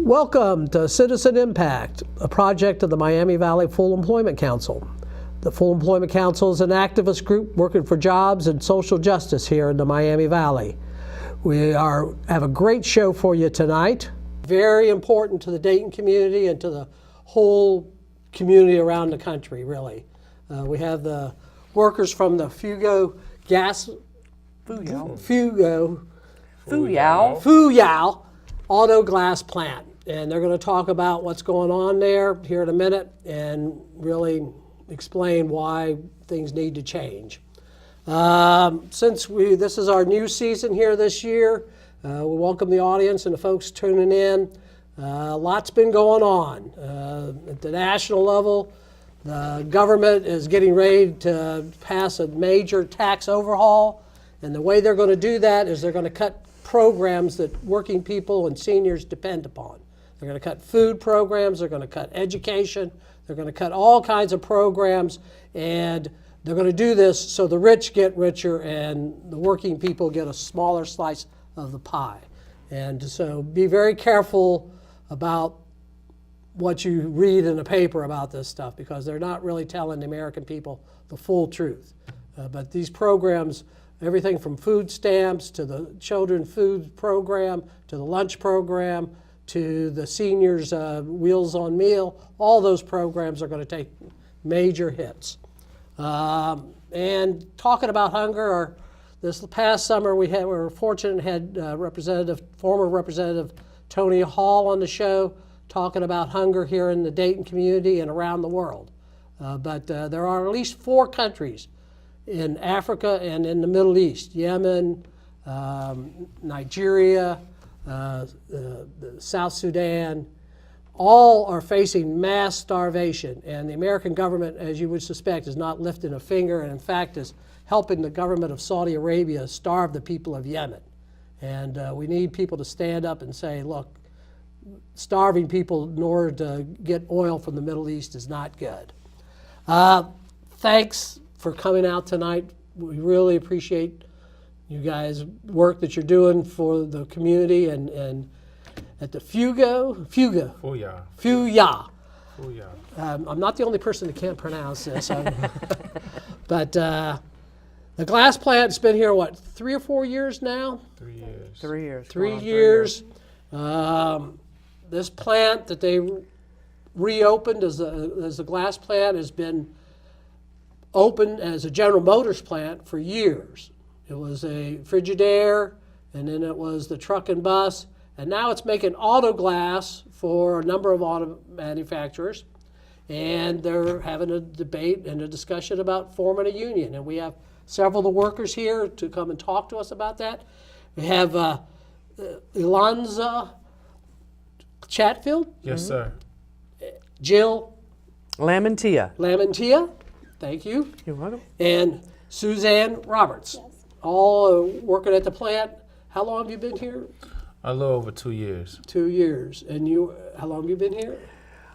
Welcome to Citizen Impact, a project of the Miami Valley Full Employment Council. The Full Employment Council is an activist group working for jobs and social justice here in the Miami Valley. We have a great show for you tonight. Very important to the Dayton community and to the whole community around the country, really. We have the workers from the Fuyao Auto Glass Plant. And they're going to talk about what's going on there here in a minute and really explain why things need to change. Since this is our new season here this year, we welcome the audience and the folks tuning in. Lots been going on. At the national level, the government is getting ready to pass a major tax overhaul. And the way they're going to do that is they're going to cut programs that working people and seniors depend upon. They're going to cut food programs, they're going to cut education, they're going to cut all kinds of programs, and they're going to do this so the rich get richer and the working people get a smaller slice of the pie. And so be very careful about what you read in the paper about this stuff, because they're not really telling the American people the full truth. But these programs, everything from food stamps to the children food program to the lunch program to the seniors Wheels on Meal, all those programs are going to take major hits. And talking about hunger, this past summer we were fortunate and had former Representative Tony Hall on the show talking about hunger here in the Dayton community and around the world. But there are at least 4 countries in Africa and in the Middle East, Yemen, Nigeria, South Sudan, all are facing mass starvation. And the American government, as you would suspect, is not lifting a finger, and in fact is helping the government of Saudi Arabia starve the people of Yemen. And we need people to stand up and say, look, starving people in order to get oil from the Middle East is not good. Thanks for coming out tonight. We really appreciate you guys' work that you're doing for the community and at the Fuyao. I'm not the only person that can't pronounce this. But the glass plant's been here, what, 3 or 4 years now? 3 years. 3 years. 3 years. This plant that they reopened as a glass plant has been open as a General Motors plant for years. It was a Frigidaire, and then it was the truck and bus, and now it's making auto glass for a number of auto manufacturers, and they're having a debate and a discussion about forming a union, and we have several of the workers here to come and talk to us about that. We have Elanza Chatfield. Yes, sir. Jill Lamantia. Thank you. You're welcome. And Suzanne Roberts. Yes. All working at the plant. How long have you been here? A little over 2 years. 2 years. And you, how long have you been here?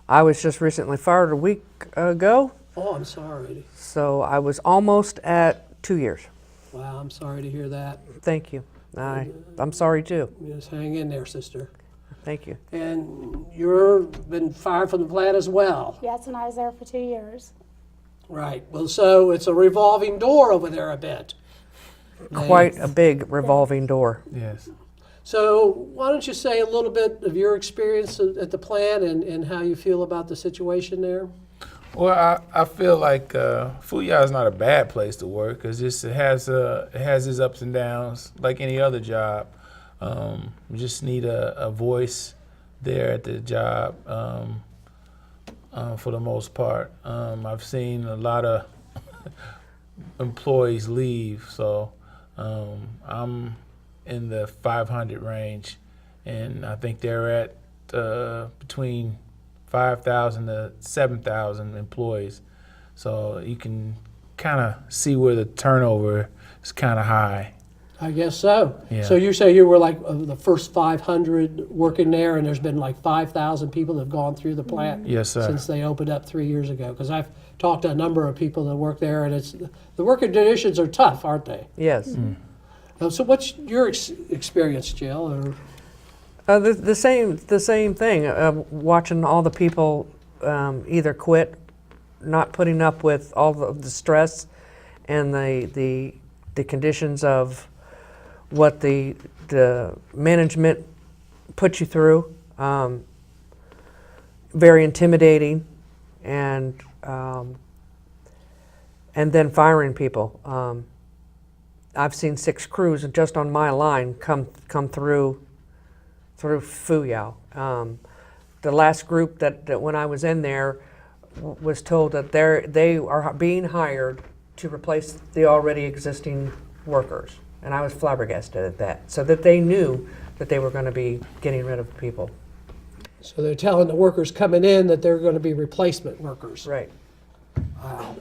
I was just recently fired a week ago. Oh, I'm sorry. So I was almost at 2 years. Wow, I'm sorry to hear that. Thank you. I'm sorry too. Just hang in there, sister. Thank you. And you've been fired from the plant as well. Yes, and I was there for 2 years. Right. Well, so it's a revolving door over there a bit. Quite a big revolving door. Yes. So why don't you say a little bit of your experience at the plant and how you feel about the situation there? Well, I feel like Fuyao is not a bad place to work, because it has its ups and downs like any other job. We just need a voice there at the job for the most part. I've seen a lot of employees leave, so I'm in the 500 range, and I think they're at between 5,000 to 7,000 employees. So you can kind of see where the turnover is kind of high. I guess so. Yeah. So you say you were like the first 500 working there, and there's been like 5,000 people that have gone through the plant. Yes, sir. Since they opened up 3 years ago. Because I've talked to a number of people that work there, and the working conditions are tough, aren't they? Yes. So what's your experience, Jill? The same thing. Watching all the people either quit, not putting up with all of the stress and the conditions of what the management put you through. Very intimidating, and then firing people. I've seen 6 crews just on my line come through Fuyao. The last group that when I was in there was told that they are being hired to replace the already existing workers, and I was flabbergasted at that. So that they knew that they were going to be getting rid of people. So they're telling the workers coming in that they're going to be replacement workers. Right. Wow.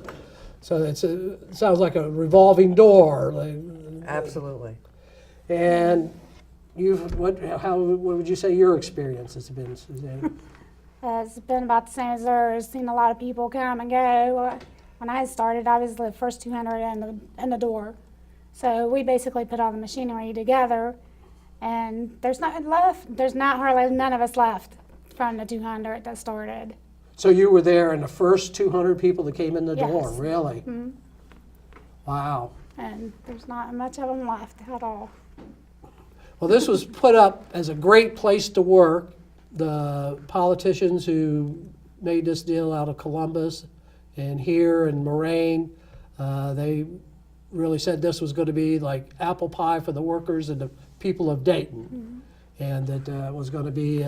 So it sounds like a revolving door. Absolutely. And what would you say your experience has been, Suzanne? It's been about the same as theirs. Seen a lot of people come and go. When I started, I was the first 200 in the door. So we basically put all the machinery together, and there's not left. There's not hardly none of us left from the 200 that started. So you were there in the first 200 people that came in the door, Yes. really? Mm-hmm. Wow. And there's not much of them left at all. Well, this was put up as a great place to work. The politicians who made this deal out of Columbus and here in Moraine, they really said this was going to be like apple pie for the workers and the people of Dayton, and that was going to be,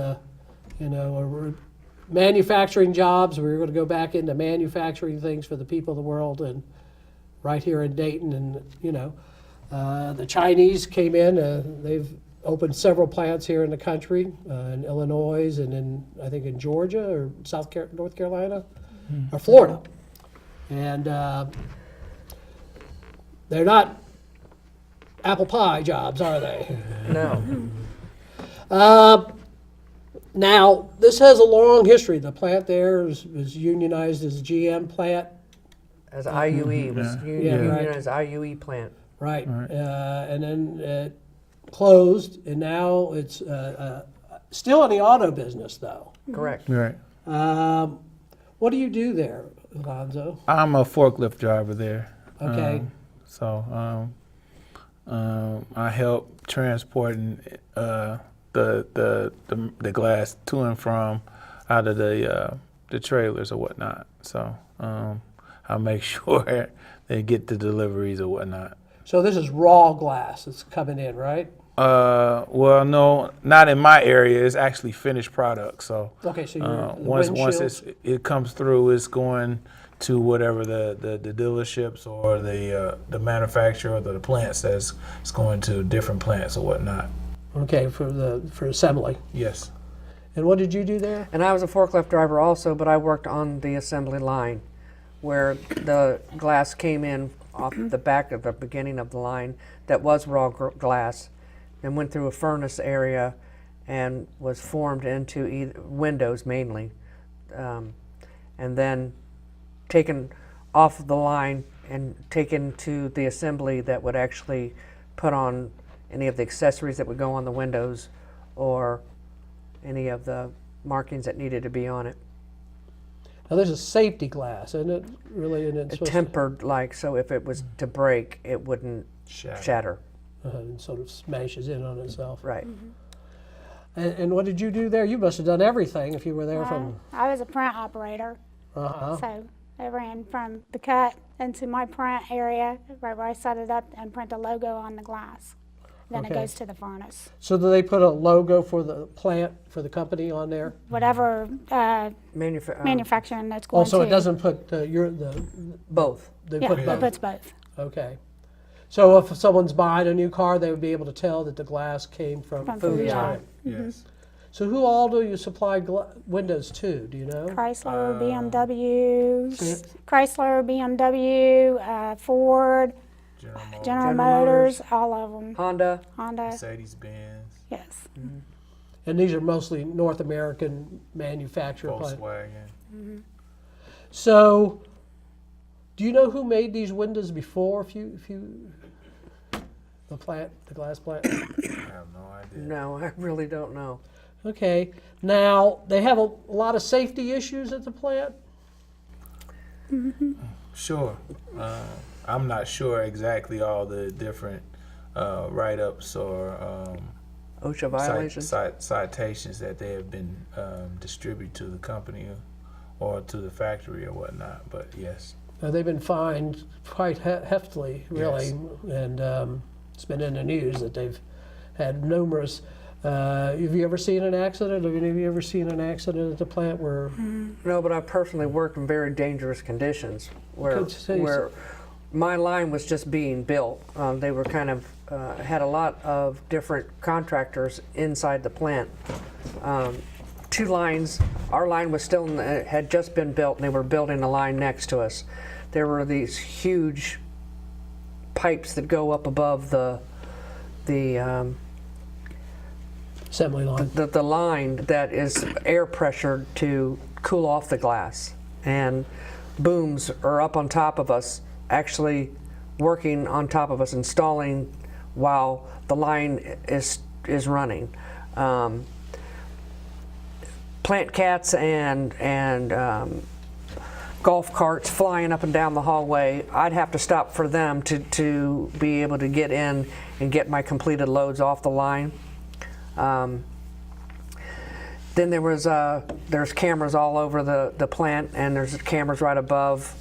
manufacturing jobs. We were going to go back into manufacturing things for the people of the world, and right here in Dayton. And the Chinese came in. They've opened several plants here in the country, in Illinois, and I think in Georgia or North Carolina, or Florida. And they're not apple pie jobs, are they? No. Now, this has a long history. The plant there was unionized as a GM plant. As IUE, it was unionized IUE plant. Right. And then it closed, and now it's still in the auto business, though. Correct. Right. What do you do there, Alonzo? I'm a forklift driver there. Okay. So I help transporting the glass to and from out of the trailers or whatnot. So I make sure they get the deliveries or whatnot. So this is raw glass that's coming in, right? Well, no, not in my area. It's actually finished product. So Okay, so you're once windshields. it comes through, it's going to whatever the dealerships or the manufacturer or the plant says it's going to different plants or whatnot. Okay, for assembly. Yes. And what did you do there? And I was a forklift driver also, but I worked on the assembly line where the glass came in off the back of the beginning of the line that was raw glass, then went through a furnace area and was formed into windows mainly, and then taken off the line and taken to the assembly that would actually put on any of the accessories that would go on the windows or any of the markings that needed to be on it. Now, there's a safety glass, isn't it? Really, and it's Tempered, like, so if it was to break, it wouldn't shatter. And sort of smashes in on itself. Right. And what did you do there? You must have done everything if you were there from. I was a print operator. So I ran from the cut into my print area, right where I set it up and print a logo on the glass. Then Okay. it goes to the furnace. So do they put a logo for the plant, for the company on there? Whatever manufacturing that's going Also, to. it doesn't put both. they Yeah, put it both. puts both. Okay. So if someone's buying a new car, they would be able to tell that the glass came from From Fuyao. Fuyao. Yes. So who all do you supply windows to? Do you know? Chrysler, BMW, See- Chrysler, BMW, Ford, General Motors, all of them. Honda. Honda, Mercedes-Benz, yes. And these are mostly North American manufacturer plants. Volkswagen. So, do you know who made these windows before? If you the plant, the glass plant? I have no idea. No, I really don't know. Okay. Now, they have a lot of safety issues at the plant? Sure. I'm not sure exactly all the different write-ups or OSHA violations? citations that they have been distributed to the company or to the factory or whatnot. But yes, They've been fined quite heftily, really, Yes. and it's been in the news that they've had numerous. Have you ever seen an accident? Have any of you ever seen an accident at the plant where? No, but I personally worked in very dangerous conditions where Could say so. where my line was just being built. They were kind of had a lot of different contractors inside the plant. Two lines. Our line was still had just been built, and they were building a line next to us. There were these huge pipes that go up above the Assembly line. the line that is air pressured to cool off the glass, and booms are up on top of us, actually working on top of us, installing while the line is running. Plant cats and golf carts flying up and down the hallway. I'd have to stop for them to be able to get in and get my completed loads off the line. Then there's cameras all over the plant, and there's cameras right above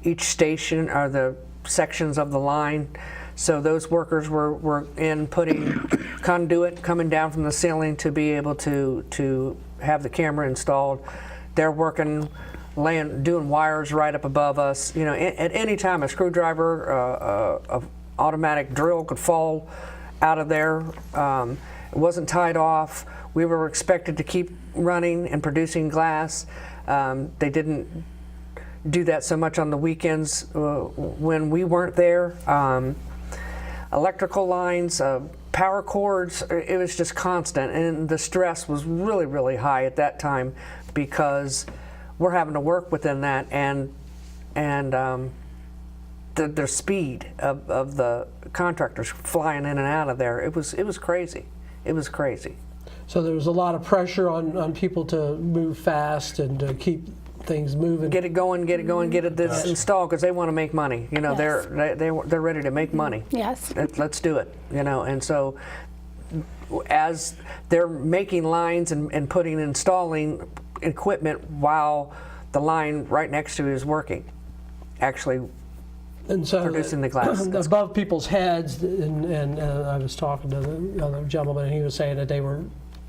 each station or the sections of the line. So those workers were in putting conduit coming down from the ceiling to be able to have the camera installed. They're working, doing wires right up above us. You know, at any time a screwdriver, a automatic drill could fall out of there. It wasn't tied off. We were expected to keep running and producing glass. They didn't do that so much on the weekends when we weren't there. Electrical lines, power cords, it was just constant, and the stress was really, really high at that time because we're having to work within that, and the speed of the contractors flying in and out of there, it was crazy. It was crazy. So there was a lot of pressure on people to move fast and to keep things moving. Get it going, get this installed, because they want to make money. You know, Yes. they're ready to make money. Yes. Let's do it. You know, and so as they're making lines and installing equipment while the line right next to it is working, actually And so producing the glass. above people's heads, and I was talking to the other gentleman, and he was saying that they were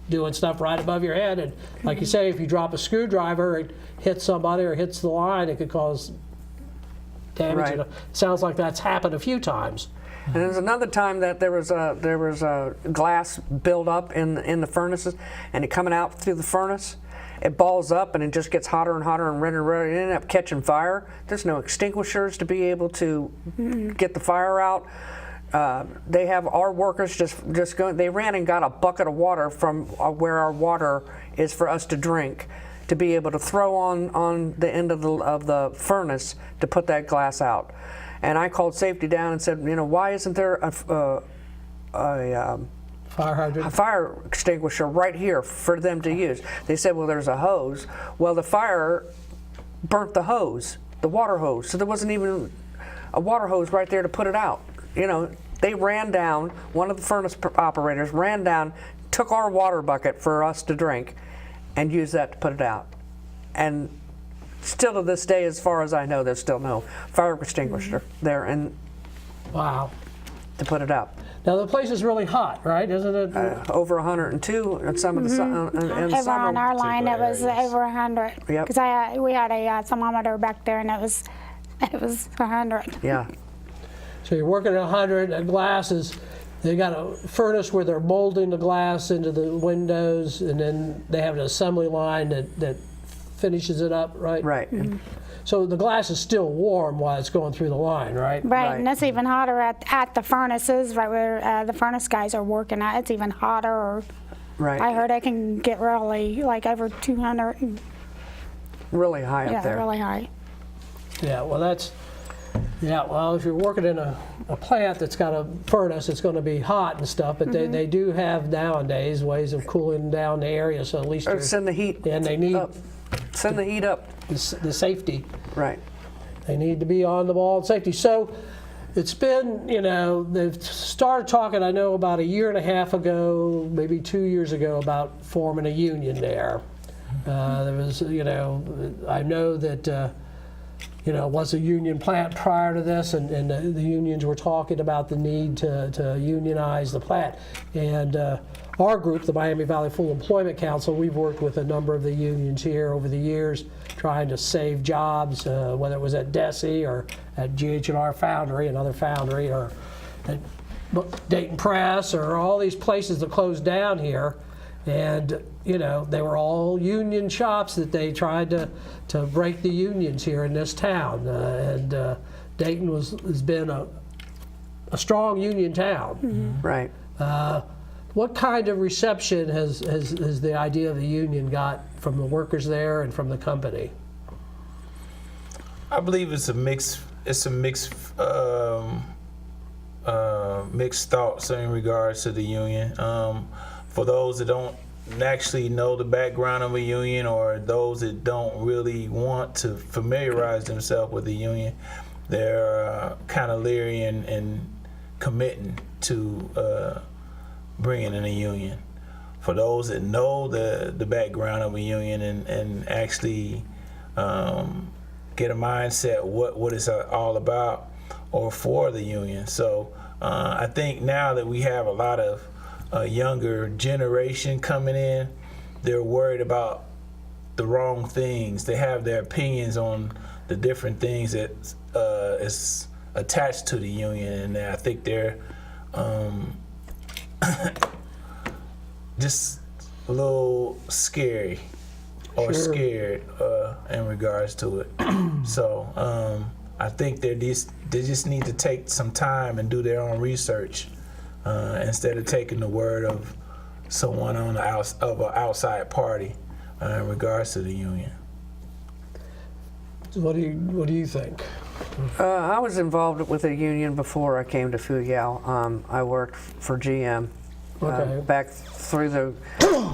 doing stuff right above your head, and like you say, if you drop a screwdriver, it hits somebody or hits the line, it could cause damage. Right. You know, sounds like that's happened a few times. And there's another time that there was a glass buildup in the furnaces, and it coming out through the furnace. It balls up and it just gets hotter and hotter and redder and redder. It ended up catching fire. There's no extinguishers to be able to get the fire out. They have our workers just going. They ran and got a bucket of water from where our water is for us to drink, to be able to throw on the end of the furnace to put that glass out. And I called safety down and said, you know, why isn't there a Fire hydrant. fire extinguisher right here for them to use? They said, well, there's a hose. Well, the fire burnt the hose, the water hose, so there wasn't even a water hose right there to put it out. You know, they ran down, one of the furnace operators ran down, took our water bucket for us to drink, and used that to put it out. And still to this day, as far as I know, there's still no fire extinguisher there and Wow. to put it out. Now the place is really hot, right? Isn't it? Over 102 at some of the in Over summer. on our line, it was areas. over 100. Yep. Because we had a thermometer back there, and it was 100. Yeah. So you're working at 100, and glass is, they got a furnace where they're molding the glass into the windows, and then they have an assembly line that finishes it up, right? Right. So the glass is still warm while it's going through the line, right? Right, Right. and it's even hotter at the furnaces, right where the furnace guys are working at. It's even hotter. Right. I heard it can get really, like, over 200. Really high Yeah, up there. really high. Yeah, well, that's Yeah, well, if you're working in a plant that's got a furnace, it's going to be hot and stuff, but they do have nowadays ways of cooling down the area, so at least Or you're, send the heat and they need up. Send the heat up. the safety. Right. They need to be on the ball and safety. So it's been, they've started talking, I know, about a year and a half ago, maybe 2 years ago, about forming a union there. There was, I know that, it was a union plant prior to this, and the unions were talking about the need to unionize the plant. And our group, the Miami Valley Full Employment Council, we've worked with a number of the unions here over the years, trying to save jobs, whether it was at DESE or at GH&R Foundry, another foundry, or at Dayton Press, or all these places that closed down here. And, they were all union shops that they tried to break the unions here in this town. And Dayton has been a strong union town. Right. What kind of reception has the idea of the union got from the workers there and from the company? I believe it's a mixed thoughts in regards to the union. For those that don't actually know the background of a union, or those that don't really want to familiarize themselves with the union, they're kind of leery and committing to bringing in a union. For those that know the background of a union and actually get a mindset what it's all about, or for the union. So I think now that we have a lot of younger generation coming in, they're worried about the wrong things. They have their opinions on the different things that is attached to the union, and I think they're just a little scary or scared in regards to it. So I think they just need to take some time and do their own research instead of taking the word of someone on the of an outside party in regards to the union. What do you think? I was involved with a union before I came to Fuyao. I worked for GM back through the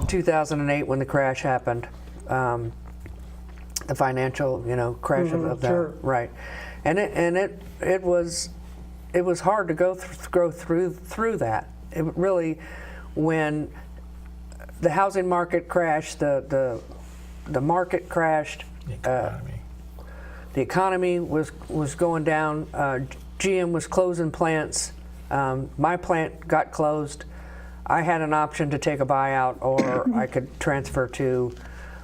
2008 when the crash happened, the financial crash of that. Sure. Right, and it was hard to go through that. It really, when the housing market crashed, the market crashed. The economy was going down. GM was closing plants. My plant got closed. I had an option to take a buyout, or I could transfer to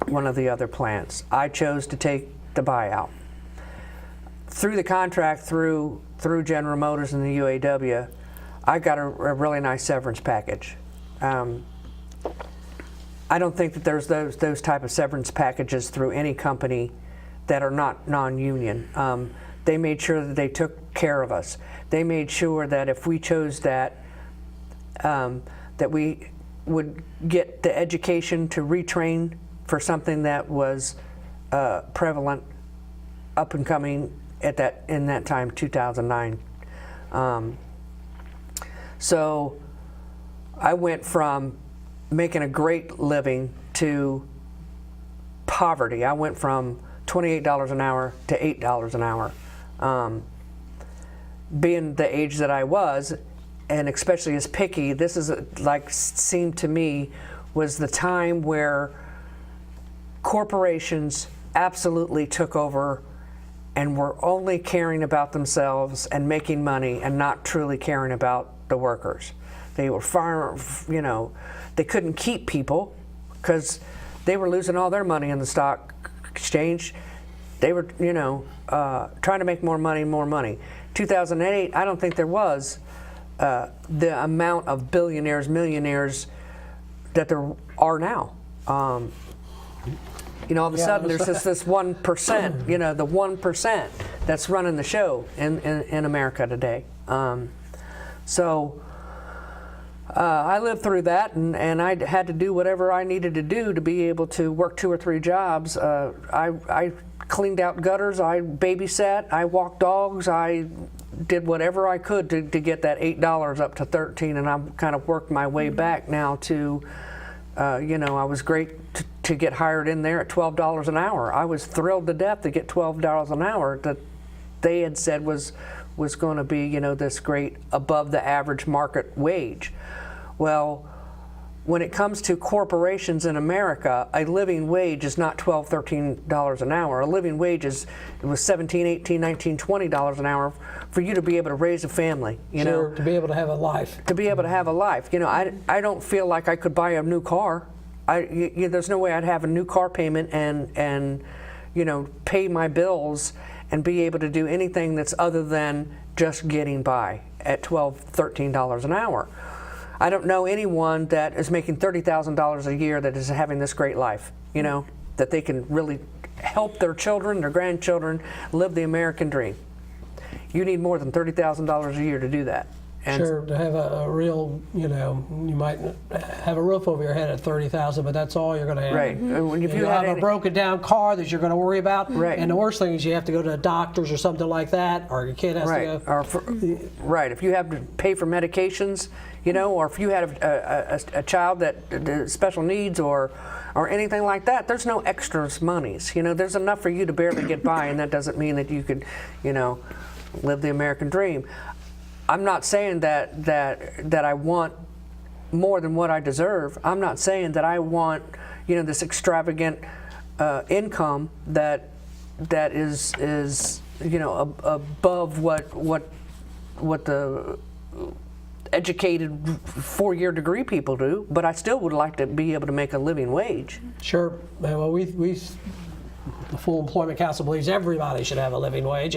one of the other plants. I chose to take the buyout. Through the contract, through General Motors and the UAW, I got a really nice severance package. I don't think that there's those type of severance packages through any company that are not non-union. They made sure that they took care of us. They made sure that if we chose that, that we would get the education to retrain for something that was prevalent, up and coming in that time, 2009. So I went from making a great living to poverty. I went from $28 an hour to $8 an hour. Being the age that I was, and especially as picky, this is seemed to me was the time where corporations absolutely took over and were only caring about themselves and making money and not truly caring about the workers. They were they couldn't keep people because they were losing all their money in the stock exchange. They were, trying to make more money. 2008, I don't think there was the amount of billionaires, millionaires that there are now. All of a sudden there's just this 1%, the 1% that's running the show in America today. So I lived through that, and I had to do whatever I needed to do to be able to work 2 or 3 jobs. I cleaned out gutters, I babysat, I walked dogs, I did whatever I could to get that $8 up to $13, and I've kind of worked my way back now to, you know, I was great to get hired in there at $12 an hour. I was thrilled to death to get $12 an hour that they had said was going to be, you know, this great above the average market wage. Well, when it comes to corporations in America, a living wage is not $12, $13 an hour. A living wage was $17, $18, $19, $20 an hour for you to be able to raise a family, you know. To be able to have a life. To be able to have a life. You know, I don't feel like I could buy a new car. There's no way I'd have a new car payment and you know, pay my bills and be able to do anything that's other than just getting by at $12, $13 an hour. I don't know anyone that is making $30,000 a year that is having this great life, you know, that they can really help their children, their grandchildren live the American dream. You need more than $30,000 a year to do that. And Sure, to have a real, you know, you might have a roof over your head at $30,000, but that's all you're going to have. Right. If You have a broken down car that you're going to worry about. Right. And the worst thing is you have to go to the doctors or something like that, or your kid has to go. Right. If you have to pay for medications, you know, or if you have a child that special needs or anything like that, there's no extras monies. You know, there's enough for you to barely get by, and that doesn't mean that you could, you know, live the American dream. I'm not saying that I want more than what I deserve. I'm not saying that I want, you know, this extravagant income that is you know above what the educated 4-year degree people do. But I still would like to be able to make a living wage. Sure. Well, the Full Employment Council believes everybody should have a living wage,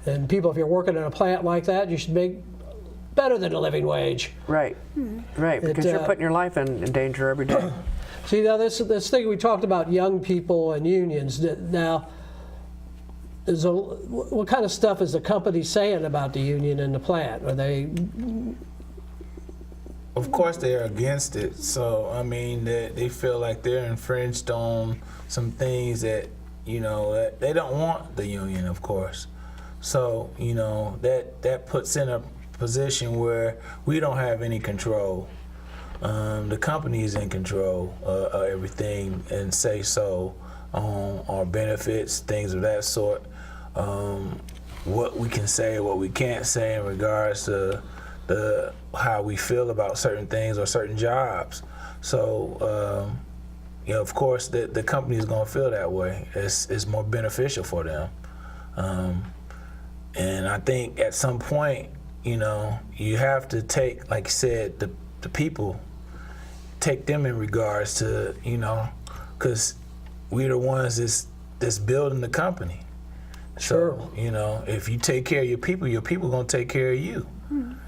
and people, if you're working in a plant like that, you should make better than a living wage. Right, right, because you're putting your life in danger every day. See, now this thing we talked about young people and unions. Now, what kind of stuff is the company saying about the union and the plant? Are they? Of course, they're against it. So I mean, they feel like they're infringed on some things that, you know, that they don't want the union, of course. So, you know, that puts in a position where we don't have any control. The company is in control of everything and say so on our benefits, things of that sort. What we can say, what we can't say in regards to how we feel about certain things or certain jobs. So, you know, of course, the company is going to feel that way. It's more beneficial for them. And I think at some point, you know, you have to take, like you said, the people, take them in regards to, you know, because we're the ones that's building the company. Sure. So, you know, if you take care of your people going to take care of you.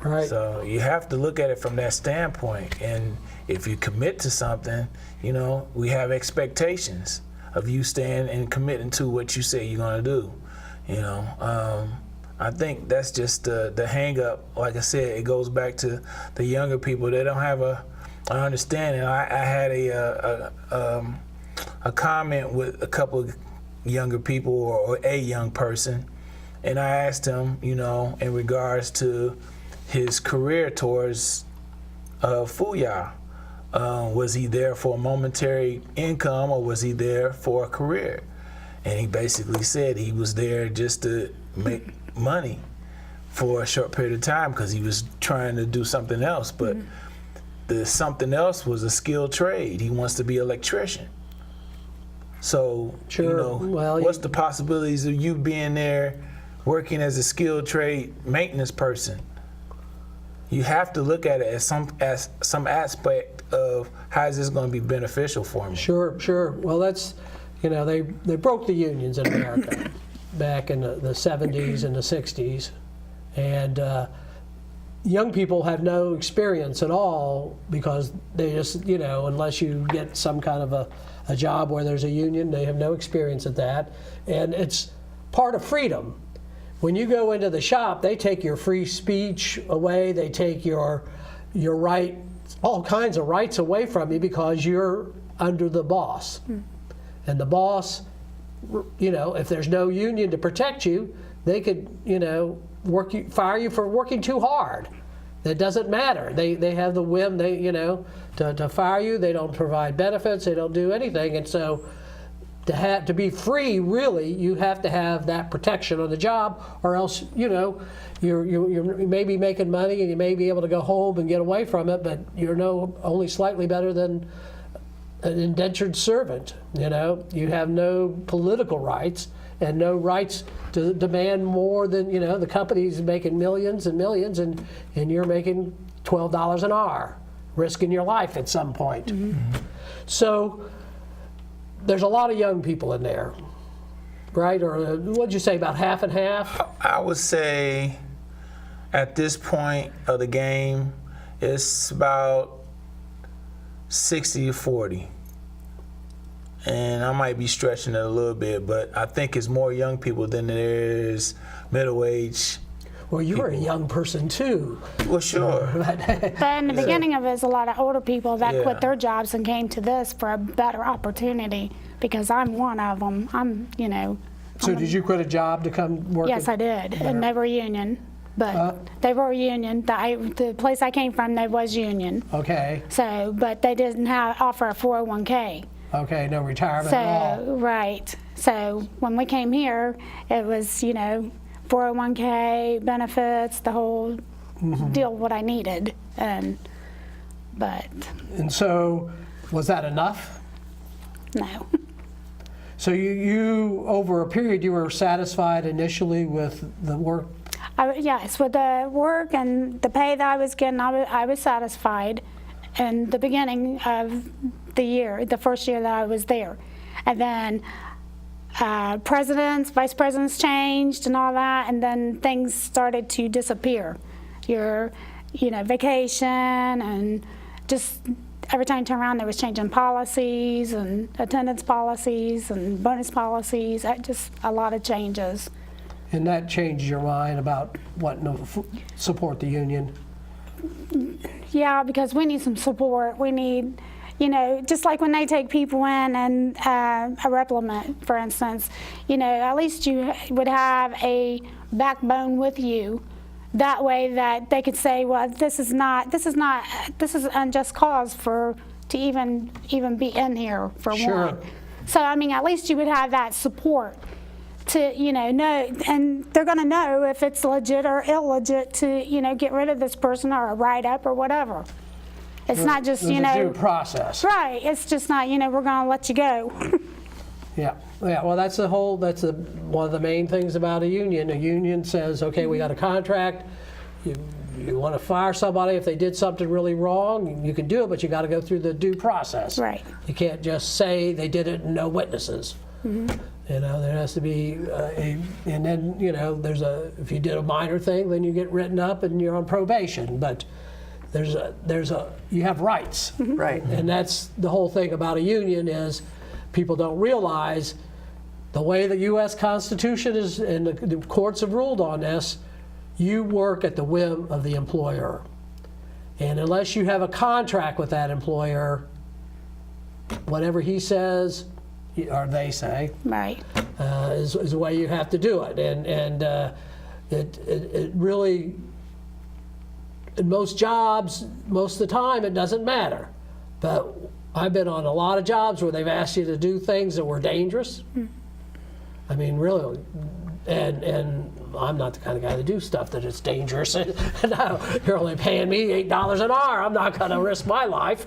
Right. So you have to look at it from that standpoint. And if you commit to something, you know, we have expectations of you staying and committing to what you say you're going to do. You know, I think that's just the hang up. Like I said, it goes back to the younger people. They don't have an understanding. I had a comment with a couple of younger people or a young person, and I asked him, you know, in regards to his career towards Fuyao. Was he there for a momentary income or was he there for a career? And he basically said he was there just to make money for a short period of time because he was trying to do something else. But the something else was a skilled trade. He wants to be an electrician. So, Sure. you know, Well, what's the possibilities of you being there working as a skilled trade maintenance person? You have to look at it as some aspect of how is this going to be beneficial for me. Sure. Well, that's, you know, they broke the unions in America back in the 70s and the 60s. And young people have no experience at all because they just, you know, unless you get some kind of a job where there's a union, they have no experience at that. And it's part of freedom. When you go into the shop, they take your free speech away. They take your right all kinds of rights away from you because you're under the boss. And the boss, you know, if there's no union to protect you, they could, you know, fire you for working too hard. It doesn't matter. They have the whim, you know, to fire you. They don't provide benefits. They don't do anything. And so to be free, really, you have to have that protection on the job, or else, you know, you may be making money and you may be able to go home and get away from it, but you're only slightly better than an indentured servant. You know, you have no political rights and no rights to demand more than, you know, the company's making millions and millions, and you're making $12 an hour, risking your life at some point. So there's a lot of young people in there, right? Or what'd you say, about half and half? I would say at this point of the game, it's about 60 to 40. And I might be stretching it a little bit, but I think it's more young people than there is middle-aged. Well, you were a young person too. Well, sure. But in the beginning of it, was a lot of older people that Yeah. quit their jobs and came to this for a better opportunity, because I'm one of them. I'm, you know. So did you quit a job to come work? Yes, I did, and they were union. But they were union. The place I came from, they was union. Okay. So, but they didn't offer a 401k. Okay, no retirement at all. So, right. So when we came here, it was, you know, 401k, benefits, the whole deal, what I needed. But And so, was that enough? no. So you over a period, you were satisfied initially with the work? Yes, with the work and the pay that I was getting, I was satisfied in the beginning of the year, the first year that I was there. And then presidents, vice presidents changed and all that, and then things started to disappear. Your, you know, vacation, and just every time you turn around there was changing policies and attendance policies and bonus policies, just a lot of changes. And that changed your mind about wanting to support the union? Yeah, because we need some support. We need, you know, just like when they take people in and a replement, for instance, you know, at least you would have a backbone with you. That way that they could say, well, this is unjust cause to even be in here for Sure. one. So, I mean, at least you would have that support to, you know, and they're going to know if it's legit or illegit to, you know, get rid of this person or a write-up or whatever. It's not just, There's you a know. due process. Right. It's just not, you know, we're going to let you go. Yeah. Well, that's one of the main things about a union. A union says, okay, we got a contract. You want to fire somebody if they did something really wrong, you can do it, but you got to go through the due process. Right. You can't just say they did it and no witnesses. You know, there has to be and then, you know, if you did a minor thing, then you get written up and you're on probation. But you have rights. Right. And that's the whole thing about a union is people don't realize the way the U.S. Constitution is, and the courts have ruled on this, you work at the whim of the employer. And unless you have a contract with that employer, whatever he says, or they say, Right. is the way you have to do it. And it really, in most jobs, most of the time, it doesn't matter. But I've been on a lot of jobs where they've asked you to do things that were dangerous. I mean, really, and I'm not the kind of guy to do stuff that is dangerous. No, you're only paying me $8 an hour. I'm not going to risk my life.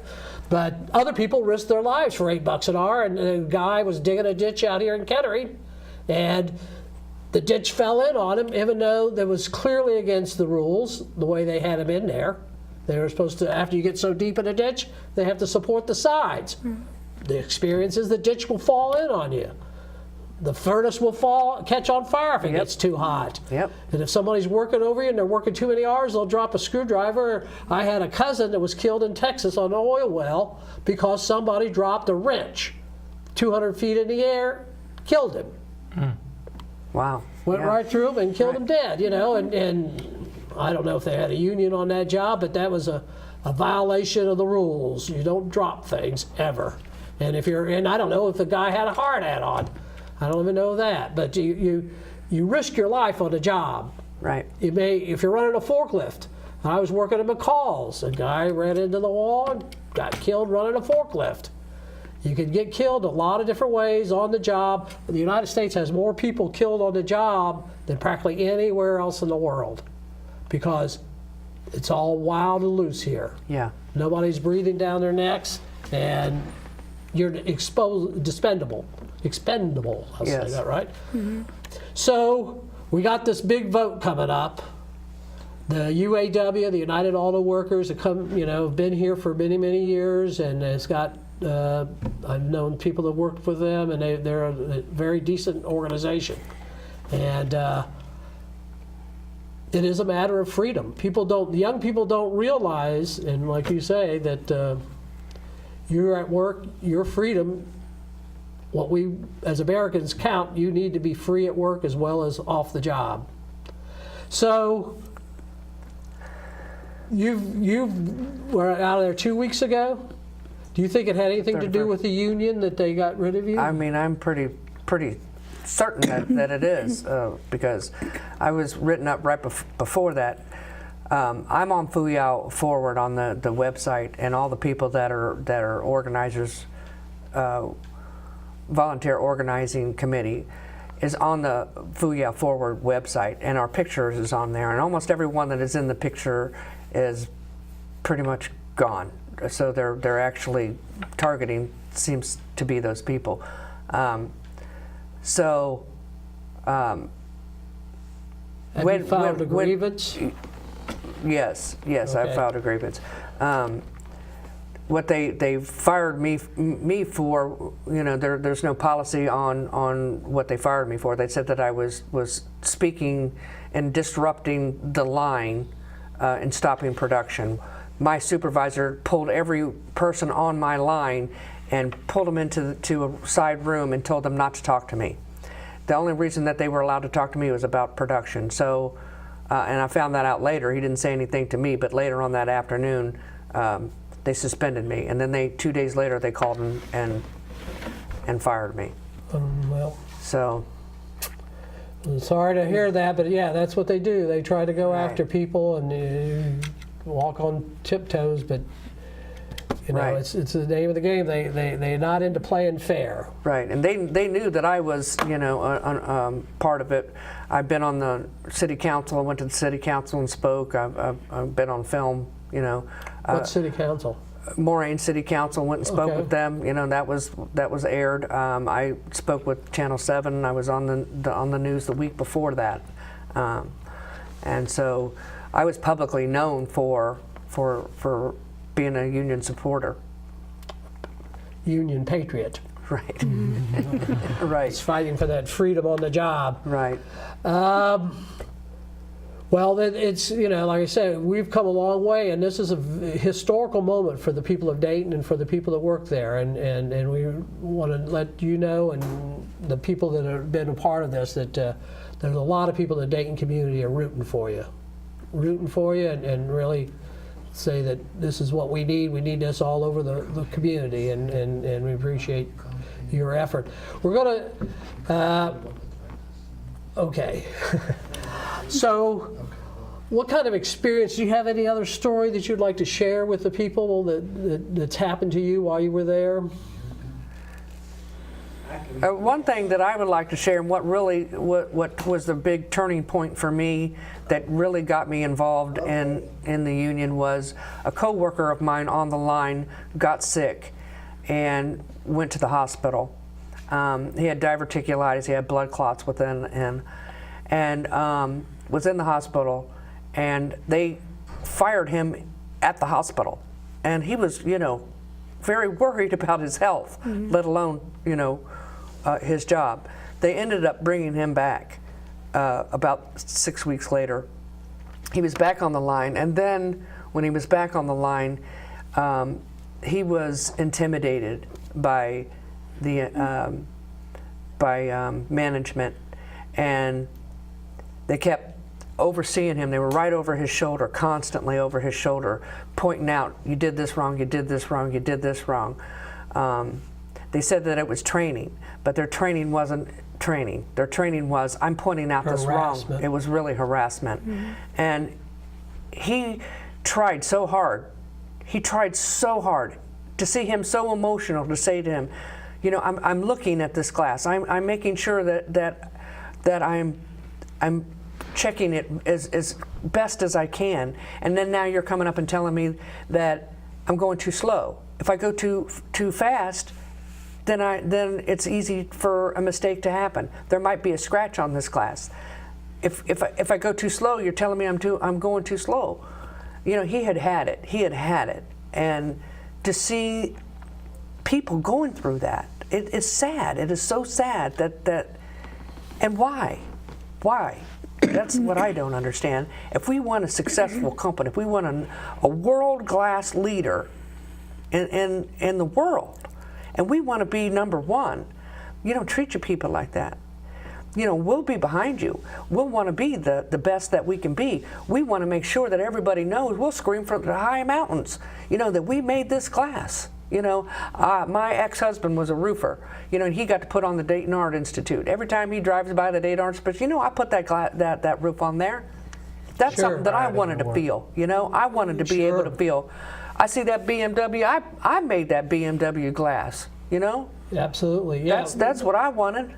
But other people risk their lives for $8 an hour. And a guy was digging a ditch out here in Kettering, and the ditch fell in on him, even though that was clearly against the rules, the way they had him in there. They were supposed to, after you get so deep in a ditch, they have to support the sides. The experience is the ditch will fall in on you. The furnace will catch on fire if it gets too hot. Yep. And if somebody's working over you and they're working too many hours, they'll drop a screwdriver. I had a cousin that was killed in Texas on an oil well because somebody dropped a wrench 200 feet in the air, killed him. Wow. Went right through him and killed him dead, you know. And I don't know if they had a union on that job, but that was a a violation of the rules. You don't drop things ever. And if you're in, I don't know if the guy had a hard hat on. I don't even know that. But you risk your life on a job. Right. You may, if you're running a forklift. I was working at McCall's. A guy ran into the wall and got killed running a forklift. You can get killed a lot of different ways on the job. The United States has more people killed on the job than practically anywhere else in the world because it's all wild and loose here. Yeah. Nobody's breathing down their necks, and you're expendable, I'll say Yes. that right. So we got this big vote coming up. The UAW, the United Auto Workers, have been here for many, many years, and it's got. I've known people that worked with them, and they're a very decent organization. And it is a matter of freedom. Young people don't realize, and like you say, that you're at work, your freedom. What we as Americans count, you need to be free at work as well as off the job. So. You were out of there 2 weeks ago. Do you think it had anything to do with the union that they got rid of you? I mean, I'm pretty certain that it is because I was written up right before that. I'm on Fuyao Forward on the website, and all the people that are organizers, volunteer organizing committee, is on the Fuyao Forward website, and our pictures is on there, and almost everyone that is in the picture is pretty much gone. So they're actually targeting seems to be those people. Have you filed a grievance? Yes, Okay. I filed a grievance. What they fired me for, there's no policy on what they fired me for. They said that I was speaking and disrupting the line and stopping production. My supervisor pulled every person on my line and pulled them into a side room and told them not to talk to me. The only reason that they were allowed to talk to me was about production. So, and I found that out later. He didn't say anything to me, but later on that afternoon, they suspended me. And then 2 days later, they called and fired me. Well, So. I'm sorry to hear that, but yeah, that's what they do. They try to go Right. after people and walk on tiptoes, but Right. it's the name of the game. They're not into playing fair. Right, and they knew that I was, part of it. I've been on the city council. I went to the city council and spoke. I've been on film. What city council? Moraine City Council went and spoke Okay. with them. That was aired. I spoke with Channel 7. I was on the news the week before that, and so I was publicly known for being a union supporter. Union patriot. Right. Right. It's fighting for that freedom on the job. Right. Well, it's, like I said, we've come a long way, and this is a historical moment for the people of Dayton and for the people that work there. And we want to let you know and the people that have been a part of this that there's a lot of people in the Dayton community are rooting for you. And really say that this is what we need. We need this all over the community, and we appreciate your effort. We're going to, okay. So, what kind of experience, do you have any other story that you'd like to share with the people that's happened to you while you were there? One thing that I would like to share, and what was the big turning point for me that really got me involved in the union, was a coworker of mine on the line got sick and went to the hospital. He had diverticulitis, he had blood clots within him, and was in the hospital, and they fired him at the hospital. And he was, very worried about his health, let alone, his job. They ended up bringing him back about 6 weeks later. He was back on the line, and then when he was back on the line, he was intimidated by the management, and they kept overseeing him. They were right over his shoulder, constantly over his shoulder, pointing out, you did this wrong, you did this wrong, you did this wrong. They said that it was training, but their training wasn't training. Their training was, I'm pointing out this wrong. Harassment. It was really harassment. And he tried so hard. He tried so hard. To see him so emotional, to say to him, you know, I'm looking at this glass. I'm making sure that I'm checking it as best as I can. And then now you're coming up and telling me that I'm going too slow. If I go too fast, then it's easy for a mistake to happen. There might be a scratch on this glass. If I go too slow, you're telling me I'm going too slow. You know, he had it. He had it. And to see people going through that, it is sad. It is so sad that and why? That's what I don't understand. If we want a successful company, if we want a world class leader in the world, and we want to be number one, you don't treat your people like that. You know, we'll be behind you. We'll want to be the best that we can be. We want to make sure that everybody knows. We'll scream from the high mountains, you know, that we made this glass. You know, my ex-husband was a roofer, you know, and he got to put on the Dayton Art Institute. Every time he drives by the Dayton Art Institute, you know, I put that roof on there. That's Sure. something that I wanted to feel, you know. I wanted to be able to feel. I see that BMW, I made that BMW glass, you know. Absolutely, yeah. That's what I wanted.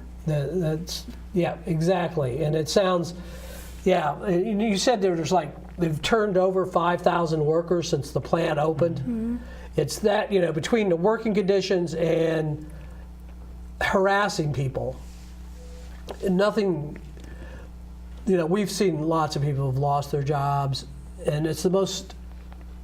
Yeah, exactly. And it sounds, yeah, and you said there's like, they've turned over 5,000 workers since the plant opened. It's that, you know, between the working conditions and harassing people, nothing, you know, we've seen lots of people who've lost their jobs, and it's the most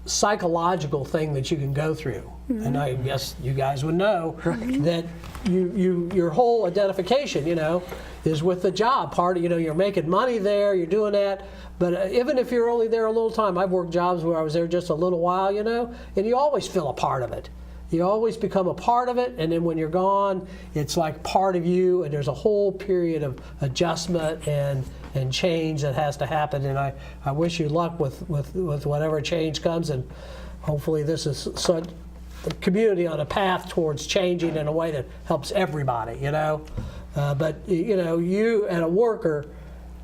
psychological thing that you can go through. And I guess you guys would know that your whole identification, you know, is with the job part. You know, you're making money there, you're doing that. But even if you're only there a little time, I've worked jobs where I was there just a little while, you know, and you always feel a part of it. You always become a part of it, and then when you're gone, it's like part of you, and there's a whole period of adjustment and change that has to happen. And I wish you luck with whatever change comes, and hopefully this is such the community on a path towards changing in a way that helps everybody, you know. But you know, you and a worker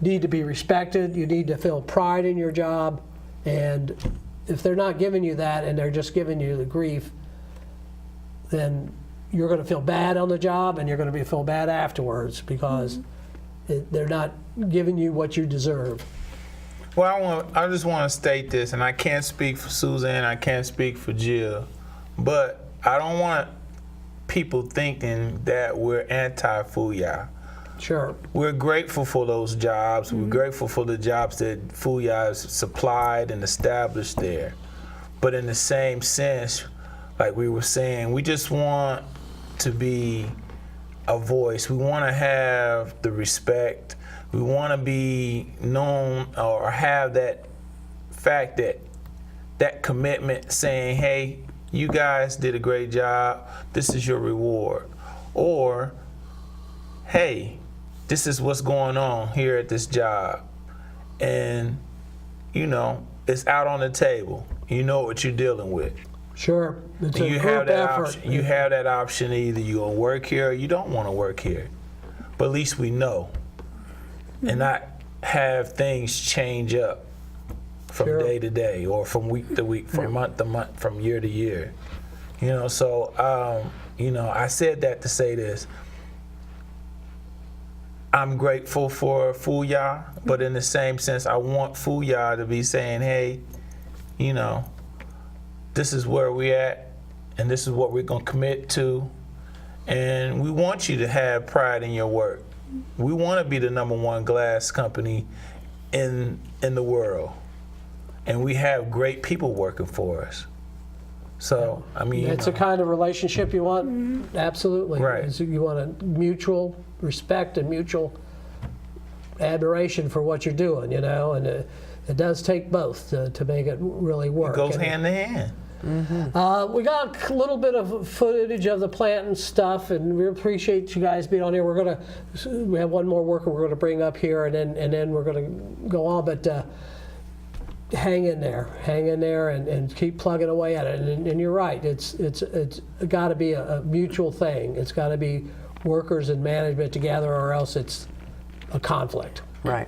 need to be respected. You need to feel pride in your job, and if they're not giving you that and they're just giving you the grief, then you're going to feel bad on the job, and you're going to feel bad afterwards because they're not giving you what you deserve. Well, I just want to state this, and I can't speak for Suzanne, I can't speak for Jill, but I don't want people thinking that we're anti-Fuyao. Sure. We're grateful for those jobs. We're grateful for the jobs that Fuyao has supplied and established there. But in the same sense, like we were saying, we just want to be a voice. We want to have the respect. We want to be known or have that fact, that commitment saying, hey, you guys did a great job. This is your reward. Or, hey, this is what's going on here at this job. And, you know, it's out on the table. You know what you're dealing with. Sure. It's a You group have that effort. option. You have that option. Either you're gonna work here or you don't want to work here. But at least we know, and not have things change up from Sure. day to day, or from week to week, from month to month, from year to year. You know. So you know, I said that to say this. I'm grateful for Fuyao, but in the same sense, I want Fuyao to be saying, hey, you know, this is where we're at, and this is what we're going to commit to. And we want you to have pride in your work. We want to be the #1 glass company in the world. And we have great people working for us. So, I mean, It's a kind of relationship you want? Absolutely. Right. You want a mutual respect and mutual admiration for what you're doing, you know, and it does take both to make it really work. it goes And hand in hand. We got a little bit of footage of the plant and stuff, and we appreciate you guys being on here. We have one more worker we're going to bring up here, and then we're going to go on. But hang in there, and keep plugging away at it. And you're right, it's got to be a mutual thing. It's got to be workers and management together, or else it's a conflict. Right.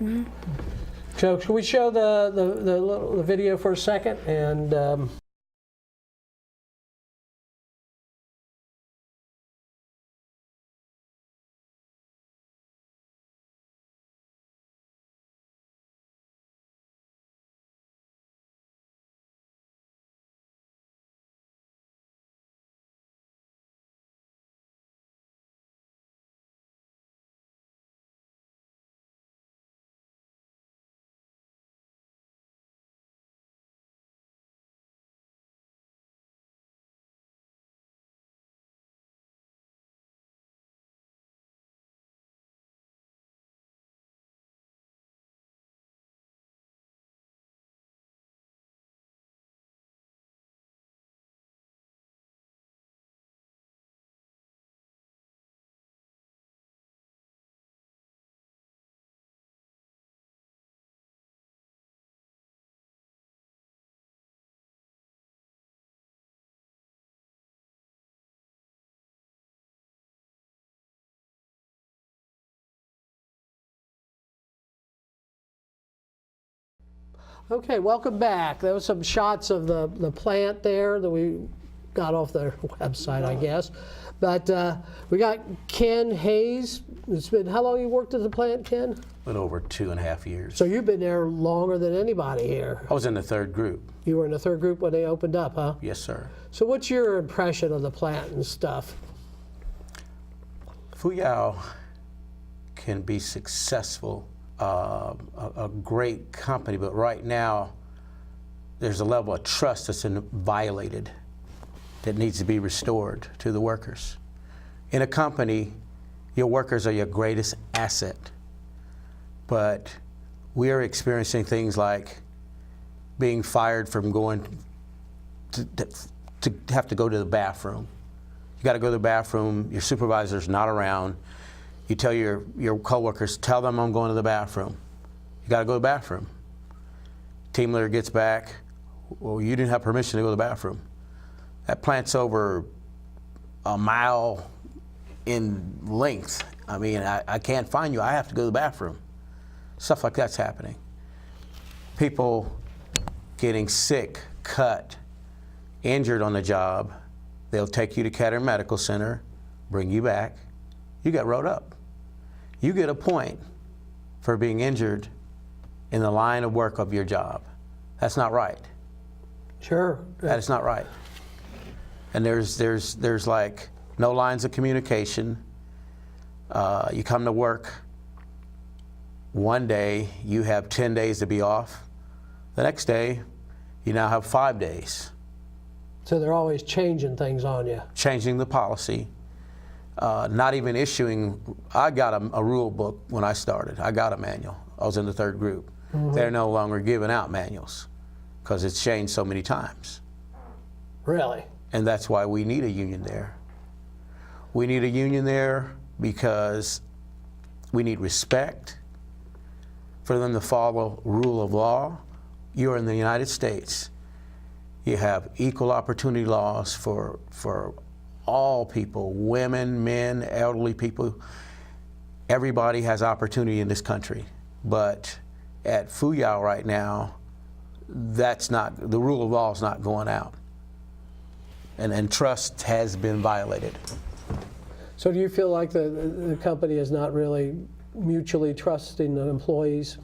So can we show the video for a second? And okay, welcome back. There was some shots of the plant there that we got off their website, I guess. But we got Ken Hayes. It's been, how long you worked at the plant, Ken? Been over 2.5 years. So you've been there longer than anybody here. I was in the third group. You were in the third group when they opened up, huh? Yes, sir. So what's your impression of the plant and stuff? Fuyao can be successful, a great company, but right now there's a level of trust that's violated that needs to be restored to the workers. In a company, your workers are your greatest asset, but we are experiencing things like being fired from going to have to go to the bathroom. You got to go to the bathroom, your supervisor's not around. You tell your coworkers, tell them I'm going to the bathroom. You got to go to the bathroom. Team leader gets back, well, you didn't have permission to go to the bathroom. That plant's over a mile in length. I mean, I can't find you, I have to go to the bathroom. Stuff like that's happening. People getting sick, cut, injured on the job. They'll take you to Kettering Medical Center, bring you back. You get wrote up. You get a point for being injured in the line of work of your job. That's not right. Sure. That is not right. And there's like no lines of communication. You come to work one day, you have 10 days to be off. The next day, you now have 5 days. So they're always changing things on you. Changing the policy, not even issuing. I got a rule book when I started. I got a manual. I was in the third group. They're no longer giving out manuals because it's changed so many times. Really? And that's why we need a union there. We need a union there because we need respect for them to follow rule of law. You're in the United States. You have equal opportunity laws for all people, women, men, elderly people. Everybody has opportunity in this country. But at Fuyao right now, that's not, the rule of law is not going out. And trust has been violated. So do you feel like the company is not really mutually trusting the employees?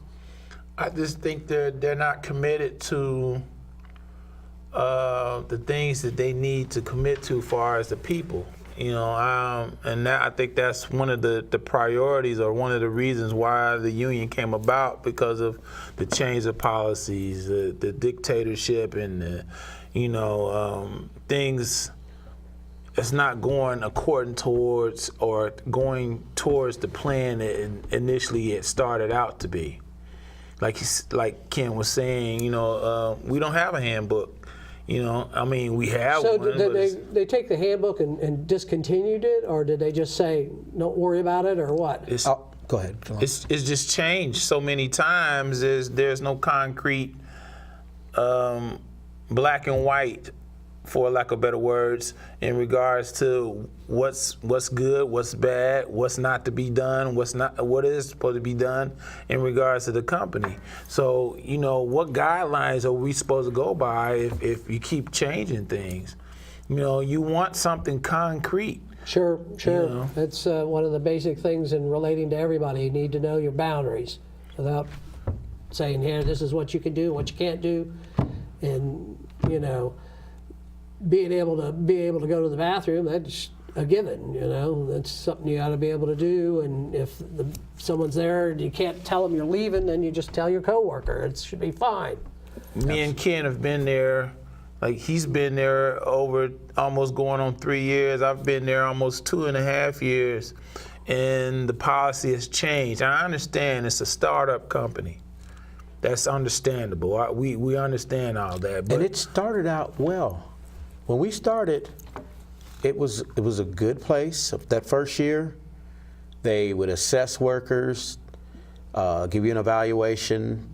I just think they're not committed to the things that they need to commit to as far as the people, you know, and I think that's one of the priorities or one of the reasons why the union came about, because of the change of policies, the dictatorship, and the, you know, things. It's not going according towards or going towards the plan that initially it started out to be. Like Ken was saying, you know, we don't have a handbook. You know, I mean, we have So one. did but they take the handbook and discontinued it, or did they just say, don't worry about it, or what? it's, Oh, go ahead. Go on. it's just changed so many times. There's no concrete black and white, for lack of better words, in regards to what's good, what's bad, what's not to be done, what is supposed to be done in regards to the company. So, you know, what guidelines are we supposed to go by if you keep changing things? You know, you want something concrete. Sure. know. That's one of the basic things in relating to everybody. You need to know your boundaries without saying, here, this is what you can do, what you can't do. And, you know, being able to go to the bathroom, that's a given, you know. That's something you got to be able to do. And if someone's there and you can't tell them you're leaving, then you just tell your coworker. It should be fine. Me and Ken have been there, like he's been there over almost going on 3 years. I've been there almost 2.5 years, and the policy has changed. I understand it's a startup company. That's understandable. We understand all that. But And it started out well. When we started, it was a good place. That first year, they would assess workers, give you an evaluation.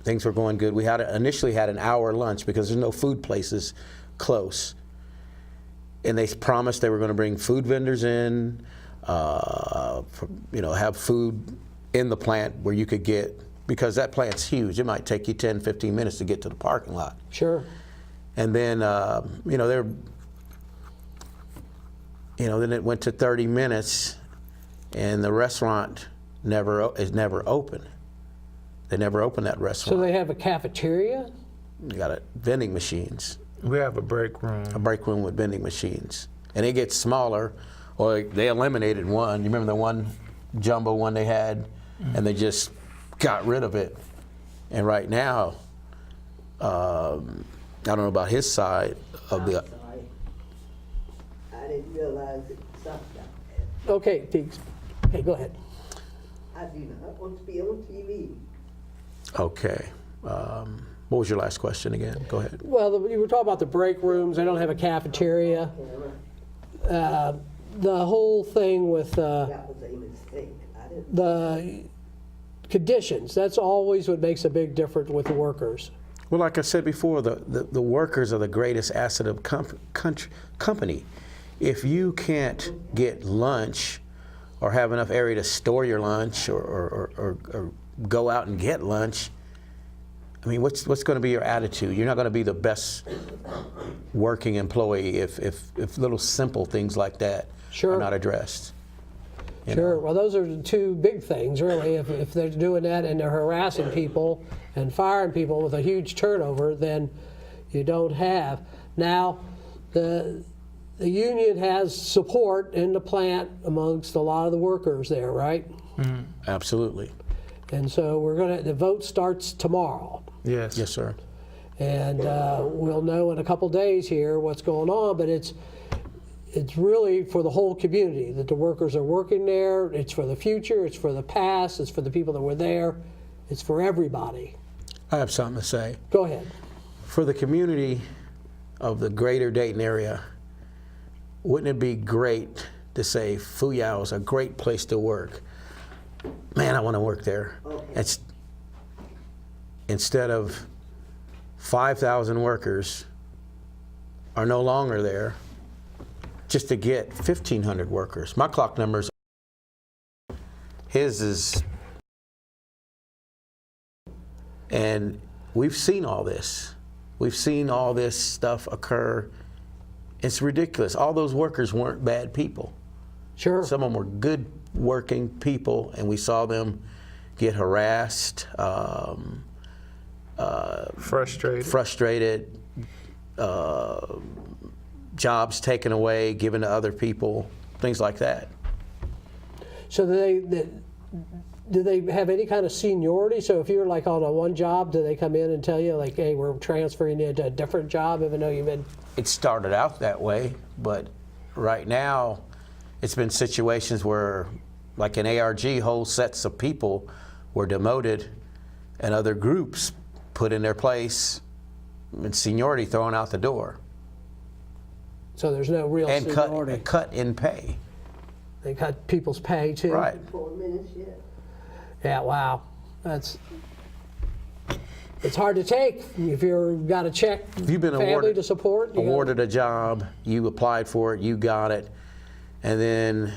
Things were going good. We initially had an hour lunch because there's no food places close. And they promised they were going to bring food vendors in, have food in the plant where you could get, because that plant's huge. It might take you 10, 15 minutes to get to the parking lot. Sure. And then, then it went to 30 minutes, and the restaurant is never open. They never opened that So restaurant. they have a cafeteria? You got vending machines, we have a break room. a break room with vending machines, and it gets smaller. Or they eliminated one. You remember the one jumbo one they had, and they just got rid of it. And right now, I don't know about his side of the. I'm sorry. I didn't realize it was something like that. Okay, Teeks. Okay, go ahead. I do not want to be on TV. Okay. What was your last question again? Go ahead. Well, you were talking about the break rooms. They don't have a cafeteria. The whole thing with That was a mistake. I didn't. the conditions, that's always what makes a big difference with the workers. Well, like I said before, the workers are the greatest asset of company. If you can't get lunch or have enough area to store your lunch or go out and get lunch, I mean, what's going to be your attitude? You're not going to be the best working employee if little simple things like that Sure. are not addressed. You Sure. know? Well, those are the two big things, really. If they're doing that and they're harassing people and firing people with a huge turnover, then you don't have. Now, the union has support in the plant amongst a lot of the workers there, right? Absolutely. And so the vote starts tomorrow. Yes. Yes, sir. And we'll know in a couple days here what's going on, but it's really for the whole community that the workers are working there. It's for the future, it's for the past, it's for the people that were there, it's for everybody. I have something to say. Go ahead. For the community of the greater Dayton area, wouldn't it be great to say Fuyao is a great place to work? Man, I want to work there. Okay. Instead of 5,000 workers are no longer there, just to get 1,500 workers. My clock numbers, his is, and we've seen all this. We've seen all this stuff occur. It's ridiculous. All those workers weren't bad people. Sure. Some of them were good working people, and we saw them get harassed, frustrated, jobs taken away, given to other people, things like that. So do they have any kind of seniority? So if you're like on one job, do they come in and tell you like, hey, we're transferring you to a different job even though you've been... It started out that way, but right now it's been situations where, like in ARG, whole sets of people were demoted and other groups put in their place, seniority thrown out the door. So there's no real And seniority. cut in pay. They cut people's pay too. Right. 4 minutes yet. Yeah. Wow. It's hard to take if you've got a check. If you've been family to support. you gotta- awarded a job, you applied for it, you got it, and then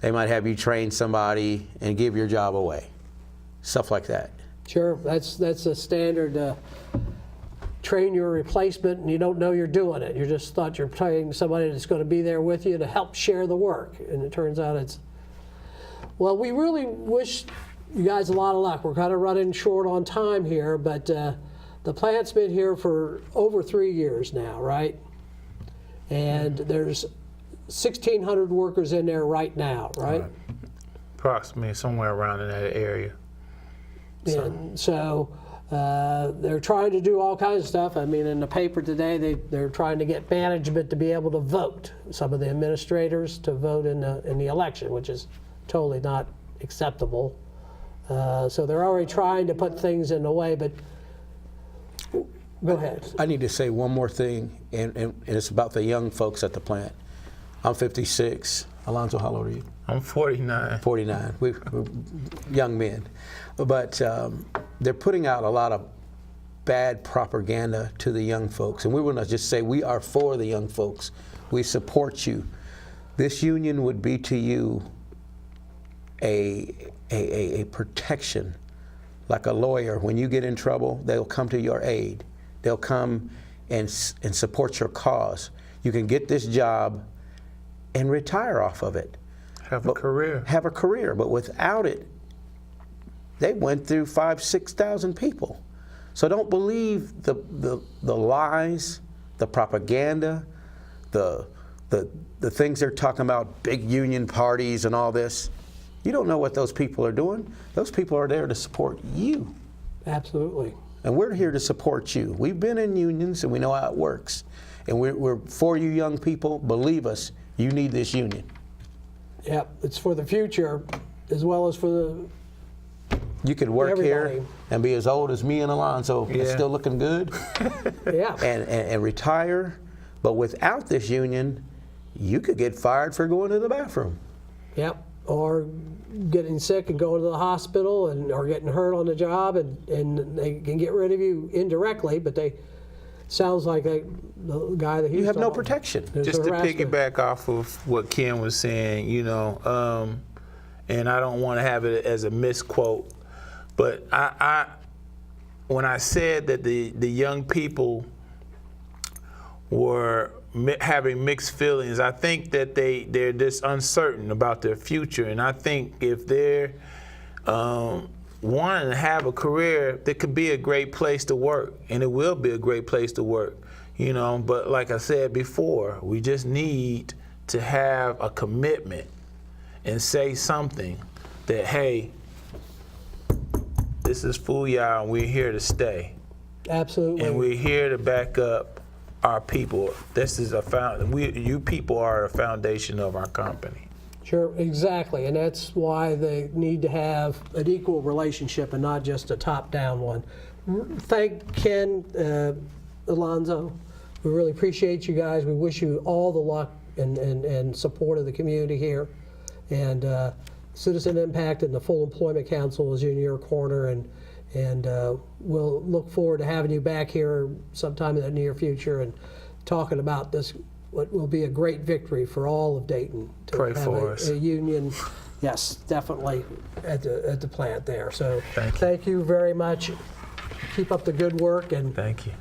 they might have you train somebody and give your job away. Stuff like that. Sure. That's a standard. Train your replacement, and you don't know you're doing it. You just thought you're paying somebody that's going to be there with you to help share the work, and it turns out it's. Well, we really wish you guys a lot of luck. We're kind of running short on time here, but the plant's been here for over 3 years now, right? And there's 1,600 workers in there right now, right? Approximately somewhere around in that area. And so they're trying to do all kinds of stuff. I mean, in the paper today, they're trying to get management to be able to vote, some of the administrators to vote in the election, which is totally not acceptable. So they're already trying to put things in the way, but go ahead. I need to say one more thing, and it's about the young folks at the plant. I'm 56. Alonzo, how old are you? I'm 49. 49. We're young men. But they're putting out a lot of bad propaganda to the young folks. And we want to just say we are for the young folks. We support you. This union would be to you a protection. Like a lawyer, when you get in trouble, they'll come to your aid. They'll come and support your cause. You can get this job and retire off of it. Have a career. Have a career, but without it, they went through 5,000-6,000 people. So don't believe the lies, the propaganda, the things they're talking about, big union parties and all this. You don't know what those people are doing. Those people are there to support you. Absolutely. And we're here to support you. We've been in unions and we know how it works. And we're for you young people. Believe us, you need this union. Yep, it's for the future as well as for the. You could work here Everybody. and be as old as me and Alonzo and Yeah. still looking good Yeah. and retire. But without this union, you could get fired for going to the bathroom. Yep. Or getting sick and going to the hospital or getting hurt on the job, and they can get rid of you indirectly, but sounds like the guy that he's You have no talking- protection. there's Just to harassment. piggyback off of what Ken was saying, and I don't want to have it as a misquote, but I when I said that the young people were having mixed feelings, I think that they're just uncertain about their future, and I think if they're wanting to have a career, that could be a great place to work, and it will be a great place to work, But like I said before, we just need to have a commitment and say something that, hey, this is Fuyao, and we're here to stay, Absolutely. and we're here to back up our people. This is you people are a foundation of our company. Sure, exactly, and that's why they need to have an equal relationship and not just a top-down one. Thank Ken, Alonzo. We really appreciate you guys. We wish you all the luck and support of the community here. And Citizen Impact and the Full Employment Council is in your corner, and we'll look forward to having you back here sometime in the near future and talking about this, what will be a great victory for all of Dayton. To Pray have for us. a union, yes, definitely at the plant there. So Thank you. thank you very much. Keep up the good work, and Thank you.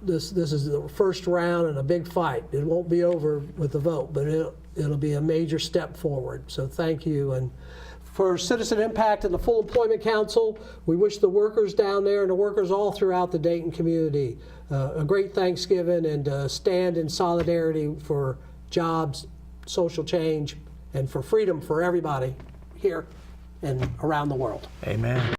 this is the first round in a big fight. It won't be over with the vote, but it'll be a major step forward. So thank you. And for Citizen Impact and the Full Employment Council, we wish the workers down there and the workers all throughout the Dayton community a great Thanksgiving, and stand in solidarity for jobs, social change, and for freedom for everybody here and around the world. Amen.